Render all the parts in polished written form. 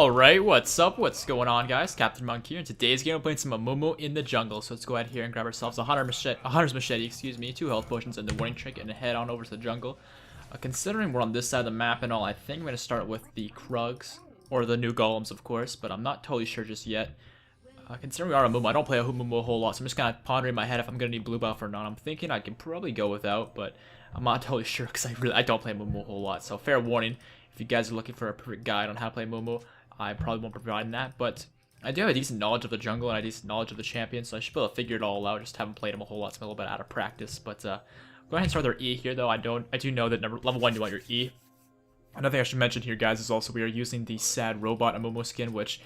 Alright, what's up? What's going on, guys? CaptainMonk here, and today's game we're playing some Amumu in the jungle. So let's go ahead here and grab ourselves a hunter's machete, excuse me, 2 health potions and the warning trinket, and head on over to the jungle. Considering we're on this side of the map and all, I think I'm going to start with the Krugs, or the new golems, of course, but I'm not totally sure just yet. Considering we are Amumu, I don't play Amumu a whole lot, so I'm just kind of pondering in my head if I'm going to need blue buff or not. I'm thinking I can probably go without, but I'm not totally sure because I don't play Amumu a whole lot. So fair warning, if you guys are looking for a perfect guide on how to play Amumu, I probably won't provide that, but I do have a decent knowledge of the jungle and a decent knowledge of the champion, so I should be able to figure it all out. Just haven't played him a whole lot, so I'm a little bit out of practice. But go ahead and start with our E here, though. I do know that level 1 you want your E. Another thing I should mention here, guys, is also we are using the Sad Robot Amumu skin, which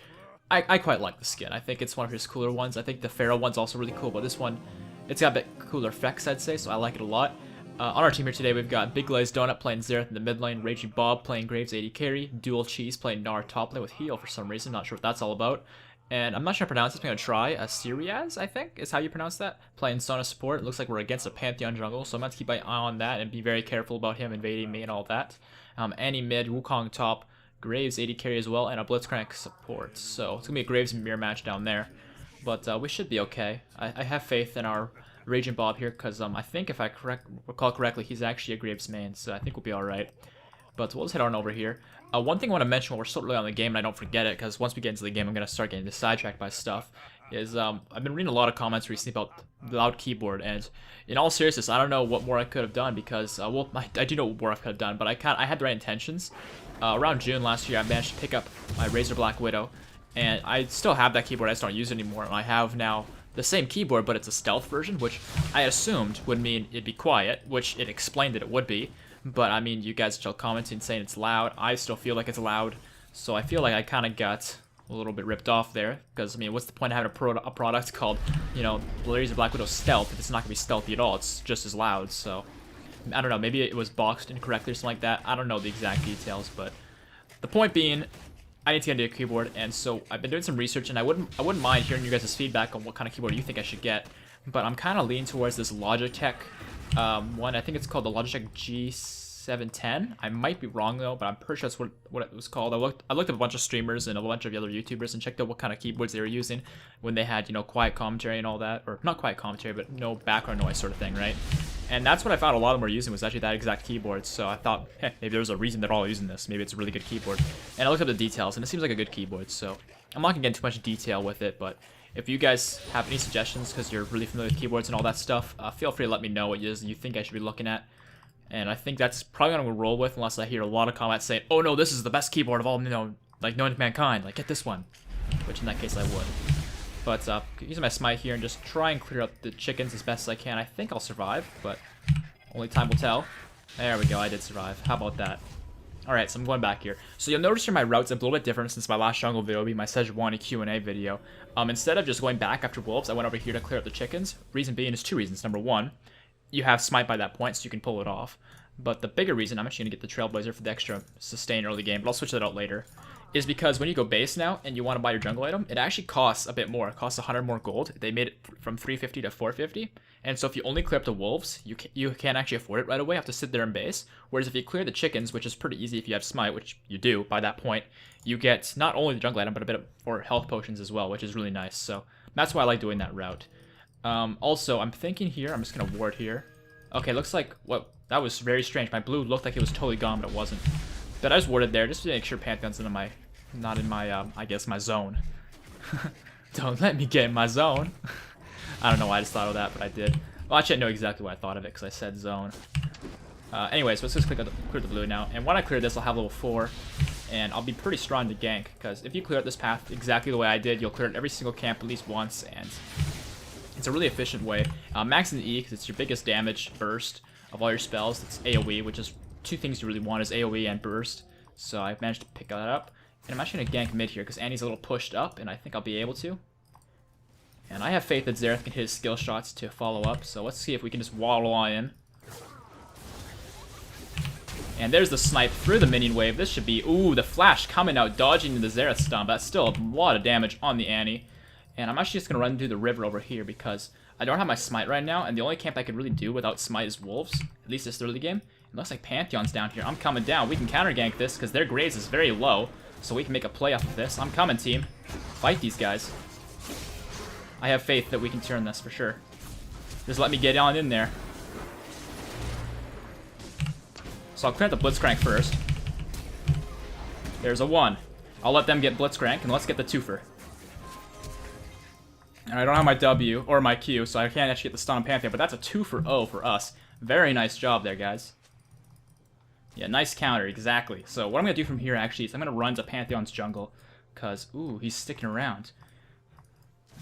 I quite like the skin. I think it's one of his cooler ones. I think the Pharaoh one's also really cool, but this one, it's got a bit cooler effects, I'd say, so I like it a lot. On our team here today, we've got Big Glazed Donut playing Xerath in the mid lane, Raging Bob playing Graves AD carry, Dual Cheese playing Gnar top lane with heal for some reason, not sure what that's all about. And I'm not sure how to pronounce it, I'm going to try. Siriaz, I think, is how you pronounce that. Playing Sona support. It looks like we're against a Pantheon jungle, so I'm going to keep my eye on that and be very careful about him invading me and all that. Annie mid, Wukong top, Graves AD carry as well, and a Blitzcrank support. So it's going to be a Graves mirror match down there. But we should be okay. I have faith in our Raging Bob here, because I think if I recall correctly, he's actually a Graves main, so I think we'll be alright. But we'll just head on over here. One thing I want to mention while we're so early on the game, and I don't forget it, because once we get into the game, I'm going to start getting sidetracked by stuff, is I've been reading a lot of comments recently about the loud keyboard, and in all seriousness, I don't know what more I could have done, because, well, I do know what more I could have done, but I had the right intentions. Around June last year, I managed to pick up my Razor Black Widow, and I still have that keyboard, I just don't use it anymore, and I have now the same keyboard, but it's a stealth version, which I assumed would mean it'd be quiet, which it explained that it would be. But I mean, you guys are still commenting saying it's loud. I still feel like it's loud, so I feel like I kind of got a little bit ripped off there. Because I mean, what's the point of having a product called, you know, Razor Black Widow Stealth if it's not gonna be stealthy at all? It's just as loud. So I don't know. Maybe it was boxed incorrectly or something like that. I don't know the exact details, but the point being, I need to get into a keyboard, and so I've been doing some research, and I wouldn't mind hearing you guys' feedback on what kind of keyboard you think I should get. But I'm kind of leaning towards this Logitech one. I think it's called the Logitech G710. I might be wrong though, but I'm pretty sure that's what it was called. I looked up a bunch of streamers and a bunch of other YouTubers and checked out what kind of keyboards they were using when they had, you know, quiet commentary and all that, or not quiet commentary, but no background noise sort of thing, right? And that's what I found a lot of them were using, was actually that exact keyboard. So I thought, hey, maybe there's a reason they're all using this. Maybe it's a really good keyboard. And I looked up the details, and it seems like a good keyboard. So I'm not going to get into too much detail with it, but if you guys have any suggestions, because you're really familiar with keyboards and all that stuff, feel free to let me know what it is you think I should be looking at. And I think that's probably what I'm going to roll with, unless I hear a lot of comments saying, oh no, this is the best keyboard of all, you know, like known to mankind. Like, get this one. Which in that case I would. But using my smite here and just try and clear up the chickens as best as I can. I think I'll survive, but only time will tell. There we go, I did survive. How about that? Alright, so I'm going back here. So you'll notice here my routes are a little bit different since my last jungle video will be my Sejuani Q&A video. Instead of just going back after wolves, I went over here to clear up the chickens. Reason being is 2 reasons. Number 1, you have smite by that point, so you can pull it off. But the bigger reason, I'm actually going to get the Trailblazer for the extra sustain early game, but I'll switch that out later, is because when you go base now and you want to buy your jungle item, it actually costs a bit more. It costs 100 more gold. They made it from 350 to 450. And so if you only clear up the wolves, you can't actually afford it right away. You have to sit there and base. Whereas if you clear the chickens, which is pretty easy if you have smite, which you do by that point, you get not only the jungle item, but a bit of for health potions as well, which is really nice. So that's why I like doing that route. Also, I'm thinking here, I'm just going to ward here. Okay, looks like, what, that was very strange. My blue looked like it was totally gone, but it wasn't. But I just warded there just to make sure Pantheon's not in my, I guess, my zone. Don't let me get in my zone. I don't know why I just thought of that, but I did. Well, actually, I know exactly why I thought of it, because I said zone. Anyways, let's just clear the blue now. And when I clear this, I'll have level 4, and I'll be pretty strong to gank, because if you clear out this path exactly the way I did, you'll clear out every single camp at least once, and it's a really efficient way. Max in the E, because it's your biggest damage burst of all your spells. It's AoE, which is 2 things you really want, is AoE and burst. So I managed to pick that up. And I'm actually going to gank mid here, because Annie's a little pushed up, and I think I'll be able to. And I have faith that Xerath can hit his skill shots to follow up, so let's see if we can just waddle on in. And there's the snipe through the minion wave. This should be, ooh, the flash coming out, dodging the Xerath stun. That's still a lot of damage on the Annie. And I'm actually just going to run through the river over here, because I don't have my smite right now, and the only camp I could really do without smite is wolves, at least this early game. It looks like Pantheon's down here. I'm coming down. We can counter gank this, because their Graves is very low. so we can make a play off of this. I'm coming, team. Fight these guys. I have faith that we can turn this for sure. Just let me get on in there. So I'll clear out the Blitzcrank first. There's a 1. I'll let them get Blitzcrank, and let's get the twofer. And I don't have my W or my Q, so I can't actually get the stun on Pantheon, but that's a 2 for O for us. Very nice job there, guys. Yeah, nice counter, exactly. So what I'm going to do from here, actually, is I'm going to run to Pantheon's jungle, because, ooh, he's sticking around.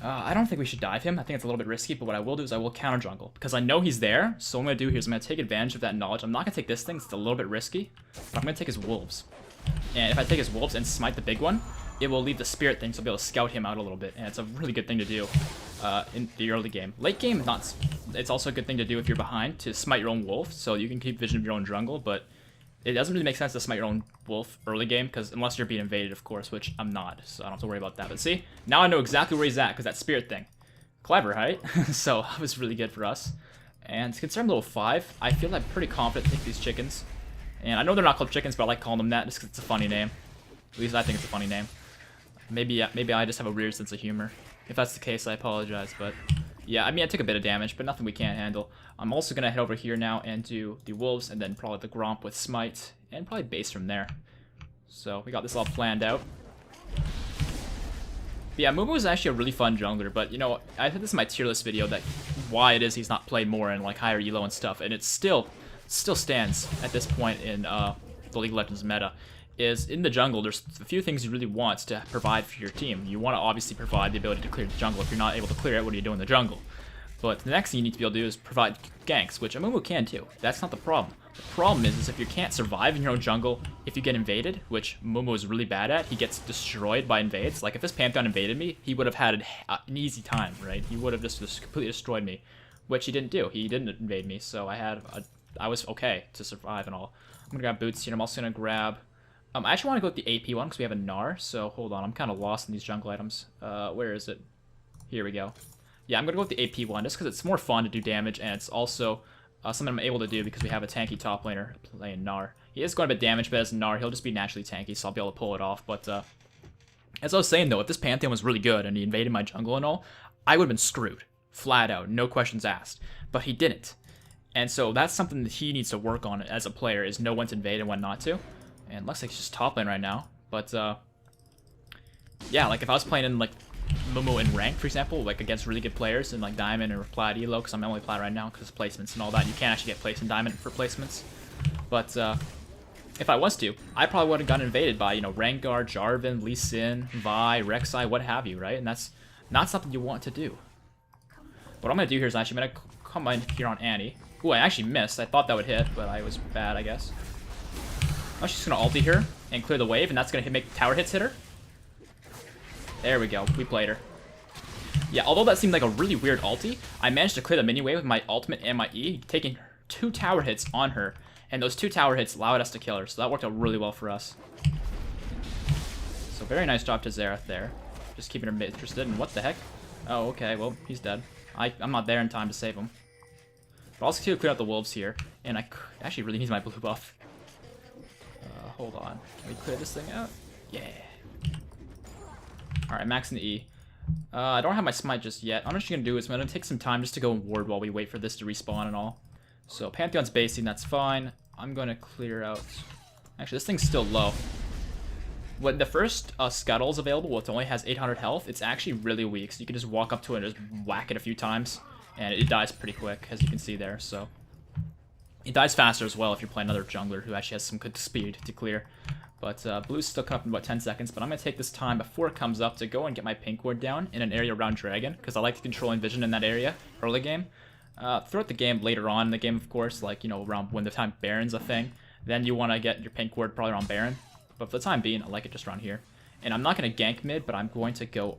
I don't think we should dive him. I think it's a little bit risky, but what I will do is I will counter jungle, because I know he's there, so what I'm going to do here is I'm going to take advantage of that knowledge. I'm not going to take this thing, it's a little bit risky, but I'm going to take his wolves. And if I take his wolves and smite the big one, it will leave the spirit thing, so I'll be able to scout him out a little bit, and it's a really good thing to do in the early game. Late game, not. It's also a good thing to do if you're behind, to smite your own wolf, so you can keep vision of your own jungle, but it doesn't really make sense to smite your own wolf early game, because unless you're being invaded, of course, which I'm not, so I don't have to worry about that. But see, now I know exactly where he's at, because that spirit thing. Clever, right? So that was really good for us. And considering I'm level 5, I feel like I'm pretty confident to take these chickens. And I know they're not called chickens, but I like calling them that just because it's a funny name. At least I think it's a funny name. Maybe I just have a weird sense of humor. If that's the case, I apologize, but yeah, I mean, I took a bit of damage, but nothing we can't handle. I'm also going to head over here now and do the wolves, and then probably the Gromp with smite, and probably base from there. So we got this all planned out. But yeah, Amumu is actually a really fun jungler, but you know, I think this is my tier list video that why it is he's not played more in like higher elo and stuff, and it still stands at this point in the League of Legends meta. Is in the jungle, there's a few things you really want to provide for your team. You want to obviously provide the ability to clear the jungle. If you're not able to clear it, what do you do in the jungle? But the next thing you need to be able to do is provide ganks, which Amumu can too. That's not the problem. The problem is if you can't survive in your own jungle, if you get invaded, which Amumu is really bad at, he gets destroyed by invades. Like if this Pantheon invaded me, he would have had an easy time, right? He would have just completely destroyed me, which he didn't do. He didn't invade me, so I was okay to survive and all. I'm gonna grab boots here. I'm also gonna grab. I actually want to go with the AP one because we have a Gnar, so hold on, I'm kind of lost in these jungle items. Where is it? Here we go. Yeah, I'm going to go with the AP one just because it's more fun to do damage, and it's also something I'm able to do because we have a tanky top laner playing Gnar. He is going to be damage, but as Gnar, he'll just be naturally tanky, so I'll be able to pull it off. But as I was saying, though, if this Pantheon was really good and he invaded my jungle and all, I would have been screwed. Flat out, no questions asked. But he didn't. And so that's something that he needs to work on as a player, is know when to invade and when not to. And looks like he's just top lane right now. But, yeah, like if I was playing in, like, Momo in rank, for example, like against really good players in, like, Diamond or Plat Elo, because I'm only Plat right now because of placements and all that. You can't actually get placed in Diamond for placements. But, if I was to, I probably would have gotten invaded by, you know, Rengar, Jarvan, Lee Sin, Vi, Rek'Sai, what have you, right? And that's not something you want to do. What I'm going to do here is actually I'm going to come in here on Annie. Ooh, I actually missed. I thought that would hit, but I was bad, I guess. I'm just going to ulti her and clear the wave, and that's going to make tower hits hit her. There we go. We played her. Yeah, although that seemed like a really weird ulti, I managed to clear the mini wave with my ultimate and my E, taking 2 tower hits on her, and those 2 tower hits allowed us to kill her, so that worked out really well for us. So very nice job to Xerath there. Just keeping her interested in what the heck? Oh, okay, well, he's dead. I'm not there in time to save him. But I'll also clear out the wolves here, and I actually really need my blue buff. Hold on. Can we clear this thing out? Yeah. Alright, maxing the E. I don't have my smite just yet. I'm just going to do is I'm going to take some time just to go and ward while we wait for this to respawn and all. So Pantheon's basing, that's fine. I'm going to clear out... Actually, this thing's still low. When the first Scuttle's available, which only has 800 health, it's actually really weak. So you can just walk up to it and just whack it a few times. And it dies pretty quick, as you can see there, so... It dies faster as well if you're playing another jungler who actually has some good speed to clear. But blue's still coming up in about 10 seconds, but I'm going to take this time before it comes up to go and get my pink ward down in an area around Dragon, because I like controlling vision in that area early game. Throughout the game, later on in the game, of course, like, you know, around when the time Baron's a thing, then you want to get your pink ward probably around Baron. But for the time being, I like it just around here. And I'm not going to gank mid, but I'm going to go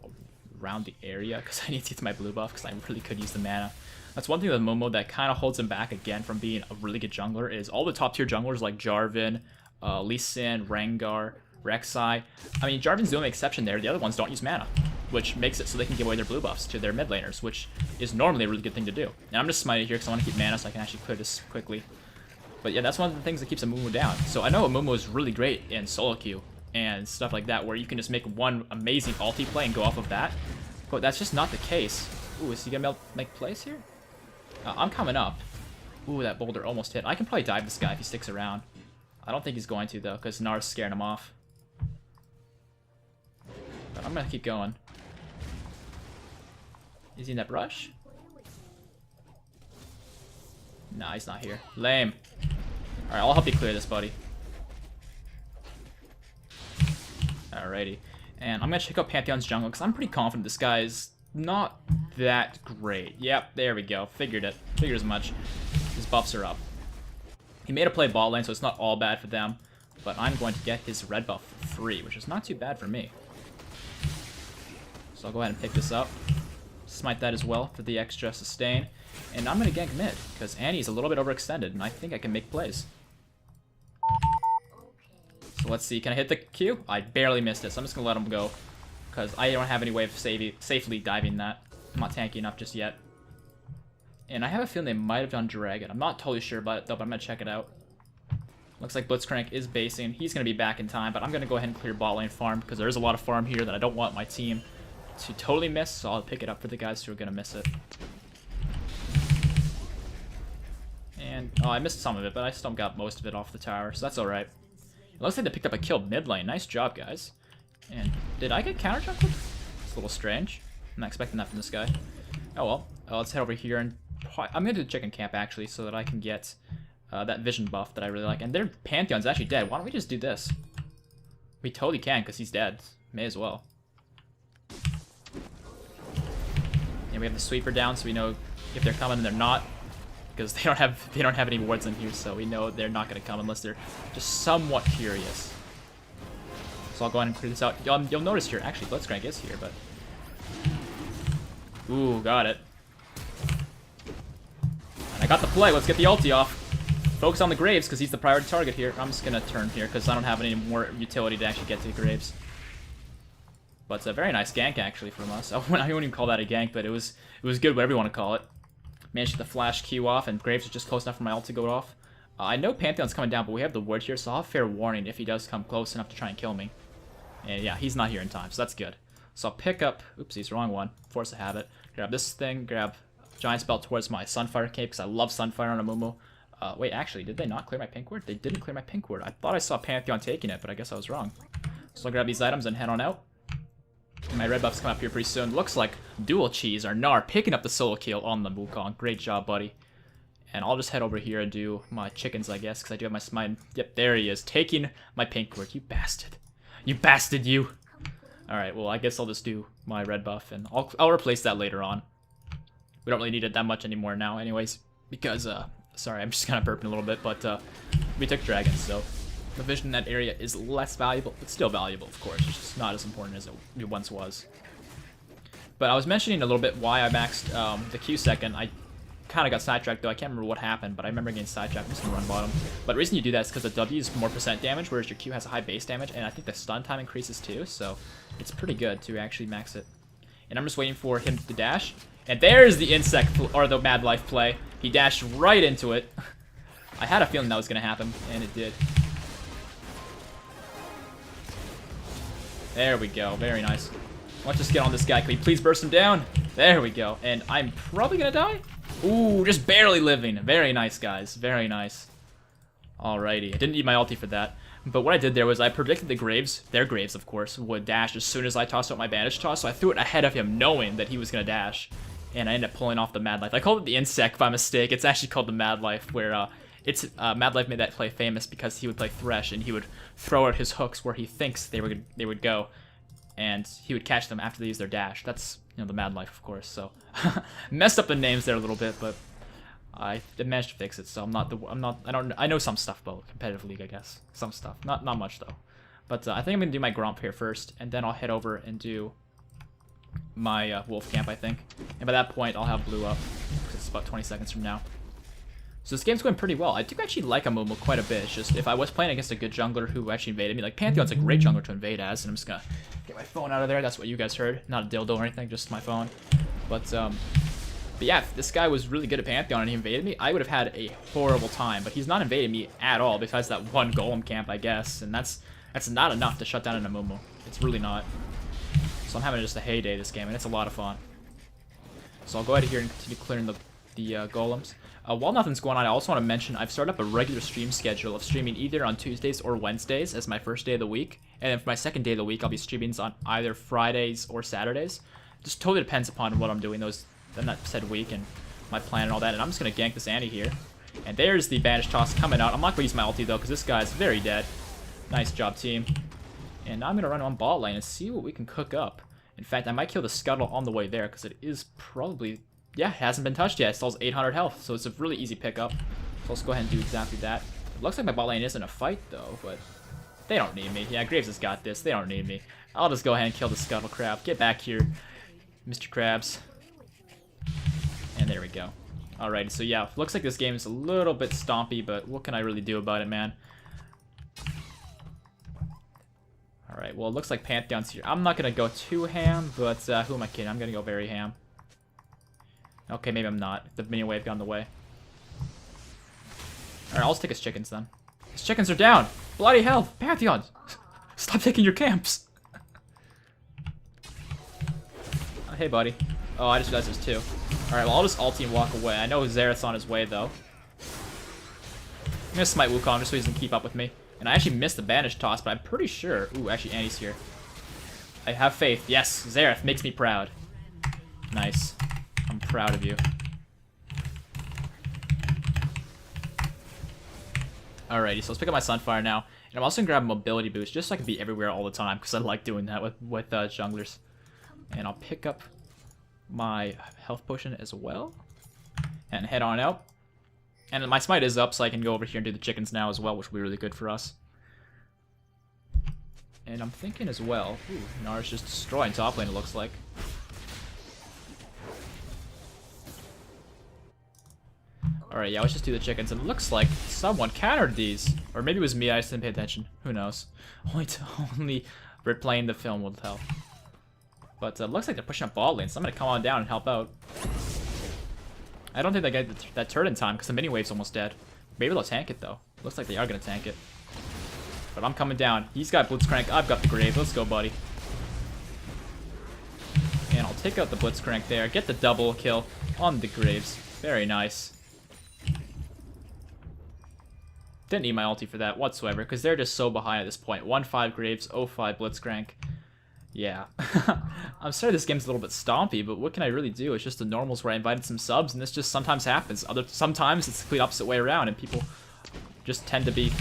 around the area, because I need to get my blue buff, because I really could use the mana. That's one thing with Momo that kind of holds him back again from being a really good jungler, is all the top tier junglers like Jarvan, Lee Sin, Rengar, Rek'Sai. I mean, Jarvan's the only exception there. The other ones don't use mana, which makes it so they can give away their blue buffs to their mid laners, which is normally a really good thing to do. And I'm just smiting here because I want to keep mana so I can actually clear this quickly. But yeah, that's one of the things that keeps Amumu down. So I know Amumu is really great in solo queue, and stuff like that, where you can just make one amazing ulti play and go off of that. But that's just not the case. Ooh, is he gonna make plays here? I'm coming up. Ooh, that boulder almost hit. I can probably dive this guy if he sticks around. I don't think he's going to, though, because Nar's scaring him off. But I'm gonna keep going. Is he in that brush? Nah, he's not here. Lame. Alright, I'll help you clear this, buddy. Alrighty. And I'm gonna check out Pantheon's jungle, because I'm pretty confident this guy is not that great. Yep, there we go. Figured it. Figured as much. His buffs are up. He made a play bot lane, so it's not all bad for them. But I'm going to get his red buff for free, which is not too bad for me. So I'll go ahead and pick this up. Smite that as well for the extra sustain. And I'm going to gank mid, because Annie's a little bit overextended, and I think I can make plays. So let's see, can I hit the Q? I barely missed it, so I'm just going to let him go. Because I don't have any way of safely diving that. I'm not tanky enough just yet. And I have a feeling they might have done Dragon. I'm not totally sure about it, though, but I'm going to check it out. Looks like Blitzcrank is basing. He's going to be back in time, but I'm going to go ahead and clear bot lane farm, because there is a lot of farm here that I don't want my team to totally miss, so I'll pick it up for the guys who are going to miss it. And, oh, I missed some of it, but I still got most of it off the tower, so that's alright. It looks like they picked up a kill mid lane. Nice job, guys. And did I get counter jumped? It's a little strange. I'm not expecting that from this guy. Oh well. Let's head over here and I'm gonna do the chicken camp actually, so that I can get that vision buff that I really like. And their Pantheon's actually dead. Why don't we just do this? We totally can, because he's dead. May as well. And we have the sweeper down, so we know if they're coming and they're not, because they don't have any wards in here, so we know they're not gonna come unless they're just somewhat curious. So I'll go ahead and clear this out. You'll notice here, actually, Blitzcrank is here, but... Ooh, got it. And I got the play. Let's get the ulti off. Focus on the Graves, because he's the priority target here. I'm just going to turn here, because I don't have any more utility to actually get to the Graves. But it's a very nice gank, actually, from us. I wouldn't even call that a gank, but it was good, whatever you want to call it. Managed to get the flash Q off, and Graves is just close enough for my ult to go off. I know Pantheon's coming down, but we have the ward here, so I'll have fair warning if he does come close enough to try and kill me. And yeah, he's not here in time, so that's good. So I'll pick up, oopsies, wrong one, force of habit. Grab this thing, grab Giant Spell towards my Sunfire cape, because I love Sunfire on Amumu. Wait, actually, did they not clear my pink ward? They didn't clear my pink ward. I thought I saw Pantheon taking it, but I guess I was wrong. So I'll grab these items and head on out. And my red buff's come up here pretty soon. Looks like Dual Cheese, or Nar, picking up the solo kill on the Wukong. Great job, buddy. And I'll just head over here and do my chickens, I guess, because I do have my smite. Yep, there he is, taking my pink ward. You bastard. You bastard, you. Alright, well, I guess I'll just do my red buff, and I'll replace that later on. We don't really need it that much anymore now, anyways, because, sorry, I'm just kind of burping a little bit, but, we took dragons, so the vision in that area is less valuable, but still valuable, of course. It's just not as important as it once was. But I was mentioning a little bit why I maxed, the Q second. I kind of got sidetracked, though. I can't remember what happened, but I remember getting sidetracked. I'm just going to run bottom. But the reason you do that is because the W is more % damage, whereas your Q has a high base damage, and I think the stun time increases too, so it's pretty good to actually max it. And I'm just waiting for him to dash. And there's the insect, or the Mad Life play. He dashed right into it. I had a feeling that was going to happen, and it did. There we go. Very nice. Let's just get on this guy. Can we please burst him down? There we go. And I'm probably going to die? Ooh, just barely living. Very nice, guys. Very nice. Alrighty. I didn't need my ulti for that. But what I did there was I predicted the Graves, their Graves, of course, would dash as soon as I tossed out my bandage toss. So I threw it ahead of him, knowing that he was going to dash. And I ended up pulling off the Mad Life. I called it the Insect by mistake. It's actually called the Mad Life, where Mad Life made that play famous because he would play Thresh, and he would throw out his hooks where he thinks they would go. And he would catch them after they use their dash. That's, you know, the Mad Life, of course. So messed up the names there a little bit, but I managed to fix it. So I know some stuff about competitive league, I guess. Some stuff, not much though. But I think I'm gonna do my Gromp here first, and then I'll head over and do my Wolf Camp, I think. And by that point, I'll have blue up. It's about 20 seconds from now. So this game's going pretty well. I do actually like Amumu quite a bit. It's just if I was playing against a good jungler who actually invaded me, like Pantheon's a great jungler to invade as, and I'm just gonna get my phone out of there. That's what you guys heard. Not a dildo or anything, just my phone. But yeah, if this guy was really good at Pantheon and he invaded me, I would have had a horrible time. But he's not invading me at all, besides that one golem camp, I guess. And that's That's not enough to shut down an Amumu. It's really not. So I'm having just a heyday this game, and it's a lot of fun. So I'll go ahead here and continue clearing the golems. While nothing's going on, I also want to mention I've started up a regular stream schedule of streaming either on Tuesdays or Wednesdays as my first day of the week. And then for my second day of the week, I'll be streaming on either Fridays or Saturdays. Just totally depends upon what I'm doing in that said week and my plan and all that. And I'm just going to gank this Annie here. And there's the Banish Toss coming out. I'm not going to use my ulti though because this guy's very dead. Nice job, team. And now I'm going to run on bot lane and see what we can cook up. In fact, I might kill the Scuttle on the way there because it is probably... Yeah, it hasn't been touched yet. It still has 800 health, so it's a really easy pickup. So let's go ahead and do exactly that. It looks like my bot lane isn't a fight, though, but they don't need me. Yeah, Graves has got this. They don't need me. I'll just go ahead and kill the Scuttle Crab. Get back here, Mr. Krabs. And there we go. Alright, so yeah, looks like this game is a little bit stompy, but what can I really do about it, man? Alright, well, it looks like Pantheon's here. I'm not going to go too ham, but who am I kidding? I'm going to go very ham. Okay, maybe I'm not. The minion wave got in the way. Alright, I'll just take his chickens then. His chickens are down! Bloody hell! Pantheon! Stop taking your camps! Hey, buddy. Oh, I just realized there's two. Alright, well, I'll just ulti and walk away. I know Xerath's on his way, though. I'm gonna smite Wukong just so he doesn't keep up with me. And I actually missed the Banish Toss, but I'm pretty sure... Ooh, actually, Annie's here. I have faith. Yes, Xerath makes me proud. Nice. I'm proud of you. Alrighty, so let's pick up my Sunfire now. And I'm also going to grab a mobility boost just so I can be everywhere all the time because I like doing that with junglers. And I'll pick up my health potion as well. And head on out. And my smite is up so I can go over here and do the chickens now as well, which will be really good for us. And I'm thinking as well... Ooh, Nara's just destroying top lane, it looks like. Alright, yeah, let's just do the chickens. And it looks like someone countered these. Or maybe it was me, I just didn't pay attention. Who knows? Only replaying the film will tell. But it looks like they're pushing up ball lane, so I'm going to come on down and help out. I don't think they get that turret in time because the mini wave's almost dead. Maybe they'll tank it, though. Looks like they are going to tank it. But I'm coming down. He's got Blitzcrank. I've got the Grave. Let's go, buddy. And I'll take out the Blitzcrank there. Get the double kill on the Graves. Very nice. Didn't need my ulti for that whatsoever, because they're just so behind at this point. 1-5 Graves, 0-5 Blitzcrank. Yeah. I'm sorry this game's a little bit stompy, but what can I really do? It's just the normals where I invited some subs, and this just sometimes happens. Sometimes it's the complete opposite way around, and people just tend to be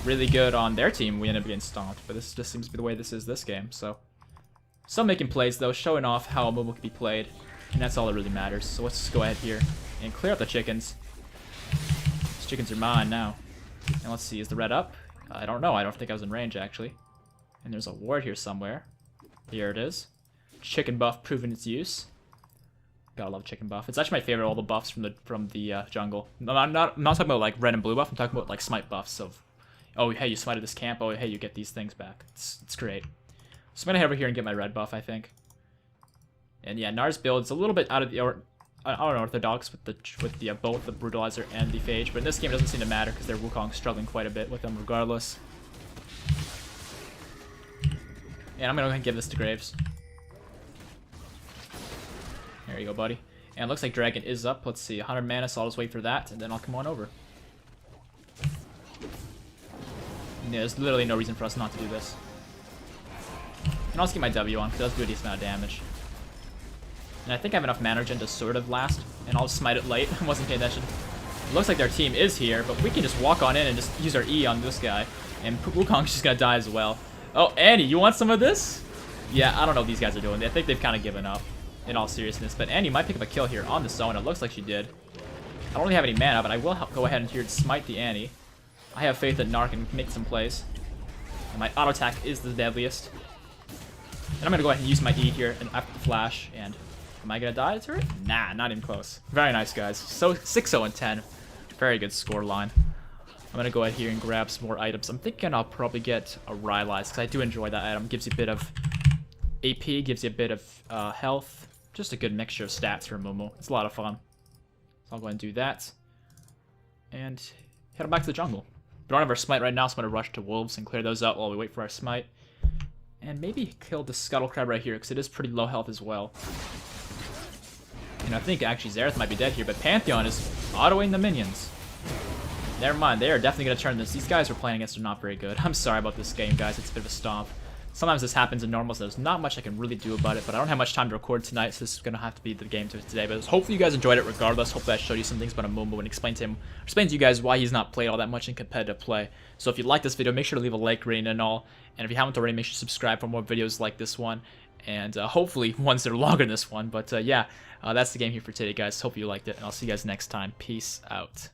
really good on their team. We end up getting stomped, but this just seems to be the way this is this game, so. Some making plays, though, showing off how Amumu can be played, and that's all that really matters. So let's just go ahead here and clear out the chickens. These chickens are mine now. And let's see, is the red up? I don't know. I don't think I was in range, actually. And there's a ward here somewhere. Here it is. Chicken buff proving its use. Gotta love chicken buff. It's actually my favorite of all the buffs from the jungle. No, I'm not talking about like red and blue buff. I'm talking about like smite buffs of, oh hey, you smited this camp. Oh hey, you get these things back. It's great. So I'm gonna head over here and get my red buff, I think. And yeah, Nar's build is a little bit out of the unorthodox with the both the brutalizer and the phage, but in this game it doesn't seem to matter because their Wukong's struggling quite a bit with them regardless. And I'm gonna go ahead and give this to Graves. There you go, buddy. And it looks like Dragon is up. Let's see, 100 mana, so I'll just wait for that, and then I'll come on over. And there's literally no reason for us not to do this. And I'll just get my W on, because it does do a decent amount of damage. And I think I have enough mana regen to sort of last, and I'll just smite it late. I wasn't paying attention. It looks like their team is here, but we can just walk on in and just use our E on this guy. And Wukong's just gonna die as well. Oh, Annie, you want some of this? Yeah, I don't know what these guys are doing. I think they've kind of given up, in all seriousness. But Annie might pick up a kill here on the zone. It looks like she did. I don't really have any mana, but I will go ahead and here smite the Annie. I have faith that Nar can make some plays. And my auto attack is the deadliest. And I'm gonna go ahead and use my E here and after the flash. And am I gonna die to it? Nah, not even close. Very nice, guys. So 6-0 and 10. Very good score line. I'm gonna go ahead here and grab some more items. I'm thinking I'll probably get a Rylai's because I do enjoy that item. Gives you a bit of AP, gives you a bit of health. Just a good mixture of stats for Amumu. It's a lot of fun. So I'll go ahead and do that. And head on back to the jungle. We don't have our smite right now, so I'm going to rush to wolves and clear those out while we wait for our smite. And maybe kill the scuttle crab right here, because it is pretty low health as well. And I think actually Xerath might be dead here, but Pantheon is autoing the minions. Never mind, they are definitely going to turn this. These guys we're playing against are not very good. I'm sorry about this game, guys. It's a bit of a stomp. Sometimes this happens in normals, so there's not much I can really do about it, but I don't have much time to record tonight, so this is going to have to be the game today. But hopefully you guys enjoyed it regardless. Hopefully I showed you some things about Amumu and explained to you guys why he's not played all that much in competitive play. So if you like this video, make sure to leave a like rating and all. And if you haven't already, make sure to subscribe for more videos like this one. And hopefully ones that are longer than this one. But yeah, that's the game here for today, guys. Hope you liked it, and I'll see you guys next time. Peace out.